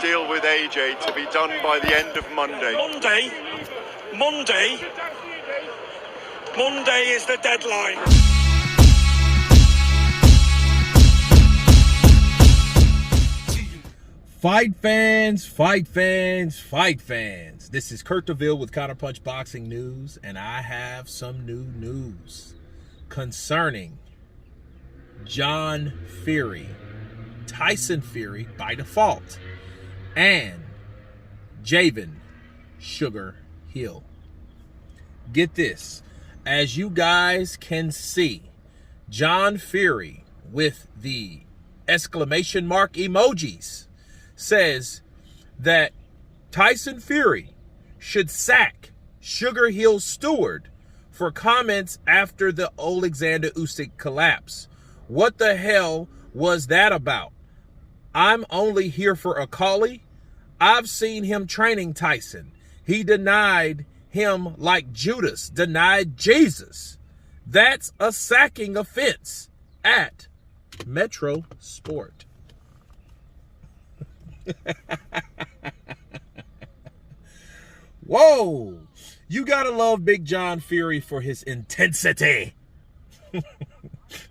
deal with AJ to be done by the end of Monday. Monday is the deadline. Fight fans, fight fans, fight fans. This is Kurt DeVille with Counterpunch Boxing News, and I have some new news concerning John Fury, Tyson Fury by default, and Javen Sugar Hill. Get this, as you guys can see, John Fury with the exclamation mark emojis says that Tyson Fury should sack Sugar Hill Steward for comments after the Alexander Usyk collapse. What the hell was that about? I'm only here for a callie. I've seen him training Tyson. He denied him like Judas denied Jesus. That's a sacking offense at Metro Sport. Whoa, you gotta love Big John Fury for his intensity.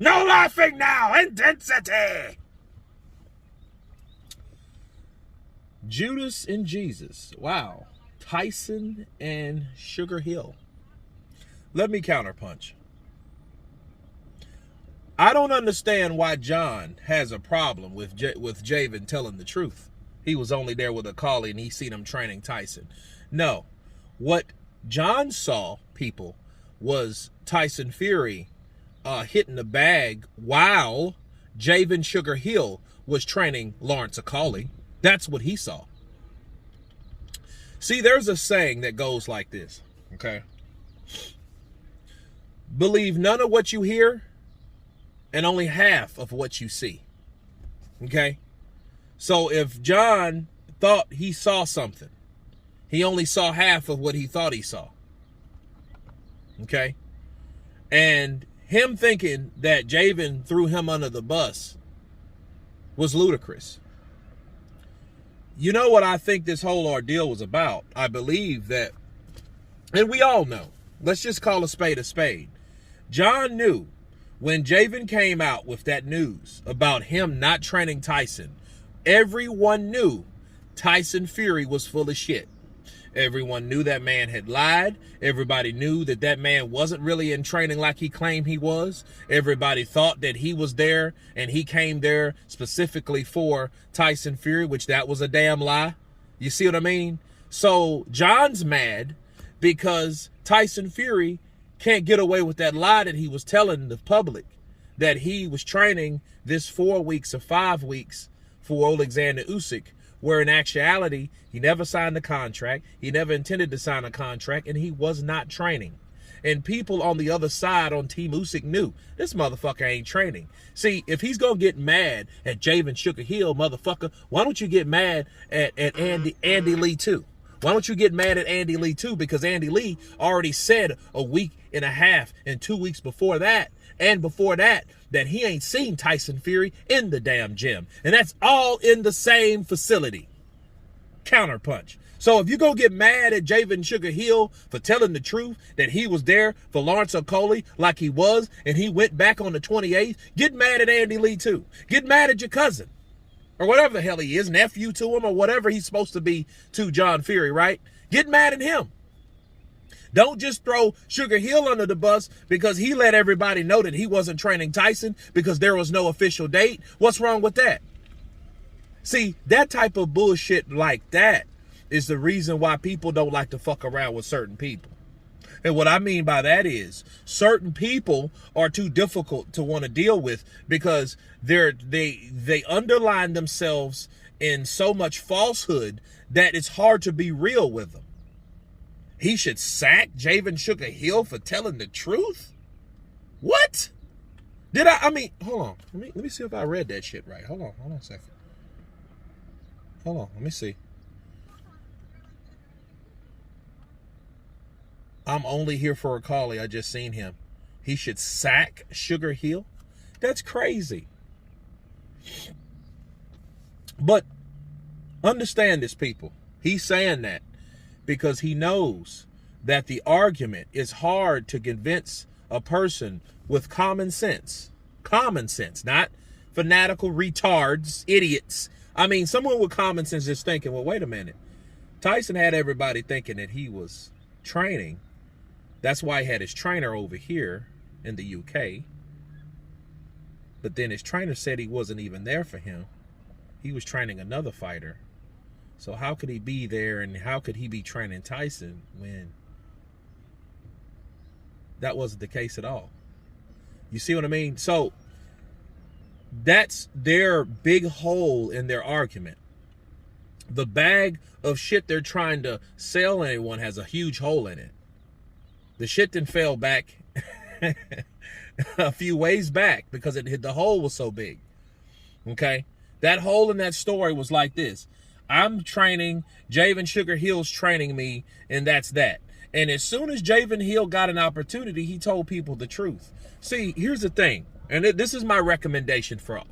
No laughing now, intensity. Judas and Jesus. Wow. Tyson and Sugar Hill. Let me counterpunch. I don't understand why John has a problem with Javen telling the truth. He was only there with a collie and he seen him training Tyson. No, what John saw, people, was Tyson Fury hitting the bag while Javen Sugar Hill was training Lawrence Akali. That's what he saw. See, there's a saying that goes like this, okay? Believe none of what you hear and only half of what you see, okay? So if John thought he saw something, he only saw half of what he thought he saw. Okay? And him thinking that Javen threw him under the bus was ludicrous. You know what I think this whole ordeal was about? I believe that, and we all know, let's just call a spade a spade. John knew when Javen came out with that news about him not training Tyson, everyone knew Tyson Fury was full of shit. Everyone knew that man had lied. Everybody knew that that man wasn't really in training like he claimed he was. Everybody thought that he was there and he came there specifically for Tyson Fury, which that was a damn lie. You see what I mean? So John's mad because Tyson Fury can't get away with that lie that he was telling the public, that he was training this 4 weeks or 5 weeks for Alexander Usyk, where in actuality, he never signed a contract, he never intended to sign a contract, and he was not training. And people on the other side on Team Usyk knew this motherfucker ain't training. See, if he's gonna get mad at Javen Sugar Hill, motherfucker, why don't you get mad at Andy Lee too? Why don't you get mad at Andy Lee too? Because Andy Lee already said a week and a half and 2 weeks before that, and before that he ain't seen Tyson Fury in the damn gym. And that's all in the same facility. Counterpunch. So if you go get mad at Javen Sugar Hill for telling the truth that he was there for Lawrence Akali like he was, and he went back on the 28th, get mad at Andy Lee too. Get mad at your cousin. Or whatever the hell he is, nephew to him, or whatever he's supposed to be to John Fury, right? Get mad at him. Don't just throw Sugar Hill under the bus because he let everybody know that he wasn't training Tyson because there was no official date. What's wrong with that? See, that type of bullshit like that is the reason why people don't like to fuck around with certain people. And what I mean by that is certain people are too difficult to want to deal with because they underline themselves in so much falsehood that it's hard to be real with them. He should sack Javen Sugar Hill for telling the truth? What? I mean, hold on. Let me see if I read that shit right. Hold on a second. Hold on, let me see. I'm only here for a callie. I just seen him. He should sack Sugar Hill? That's crazy. But Understand this, people. He's saying that because he knows that the argument is hard to convince a person with common sense. Common sense, not fanatical retards, idiots. I mean, someone with common sense is thinking, well, wait a minute. Tyson had everybody thinking that he was training. That's why he had his trainer over here in the UK. But then his trainer said he wasn't even there for him. He was training another fighter. So how could he be there and how could he be training Tyson when that wasn't the case at all? You see what I mean? So that's their big hole in their argument. The bag of shit they're trying to sell anyone has a huge hole in it. The shit then fell back a few ways back because the hole was so big. Okay? That hole in that story was like this. I'm training, Javen Sugar Hill's training me, and that's that. And as soon as Javen Hill got an opportunity, he told people the truth. See, here's the thing, and this is my recommendation for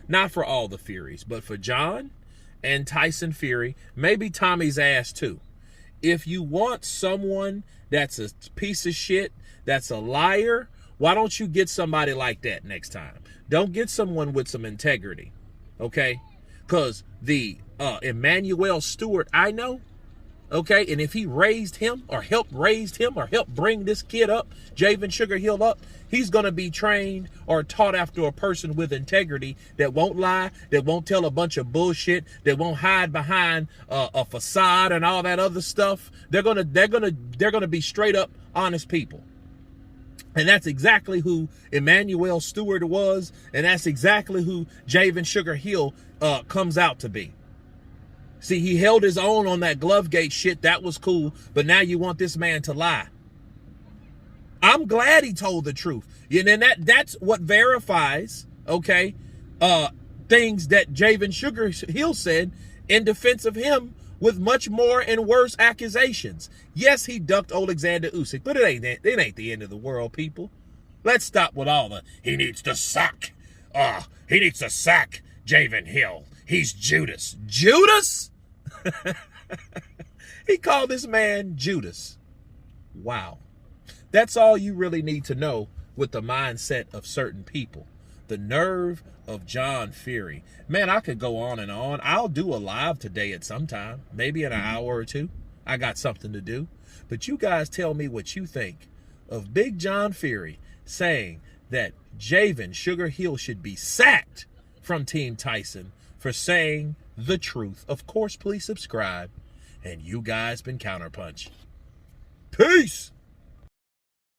not for all the Furies, but for John and Tyson Fury, maybe Tommy's ass too. If you want someone that's a piece of shit, that's a liar, why don't you get somebody like that next time? Don't get someone with some integrity, okay? Because the Emmanuel Steward I know, okay, and if he raised him or helped raise him or helped bring this kid up, Javen Sugar Hill up, he's going to be trained or taught after a person with integrity that won't lie, that won't tell a bunch of bullshit, that won't hide behind a facade and all that other stuff. They're going to be straight up honest people. And that's exactly who Emmanuel Steward was, and that's exactly who Javen Sugar Hill comes out to be. See, he held his own on that Glovegate shit. That was cool. But now you want this man to lie. I'm glad he told the truth. And then that's what verifies, okay, things that Javen Sugar Hill said in defense of him with much more and worse accusations. Yes, he ducked Alexander Usyk, but it ain't the end of the world, people. Let's stop with all the, he needs to sack. He needs to sack Javen Hill. He's Judas. Judas? He called this man Judas. Wow. That's all you really need to know with the mindset of certain people. The nerve of John Fury. Man, I could go on and on. I'll do a live today at some time, maybe in an hour or two. I got something to do. But you guys tell me what you think of Big John Fury saying that Javen Sugar Hill should be sacked from Team Tyson for saying the truth. Of course, please subscribe. And you guys been Counterpunch. Peace!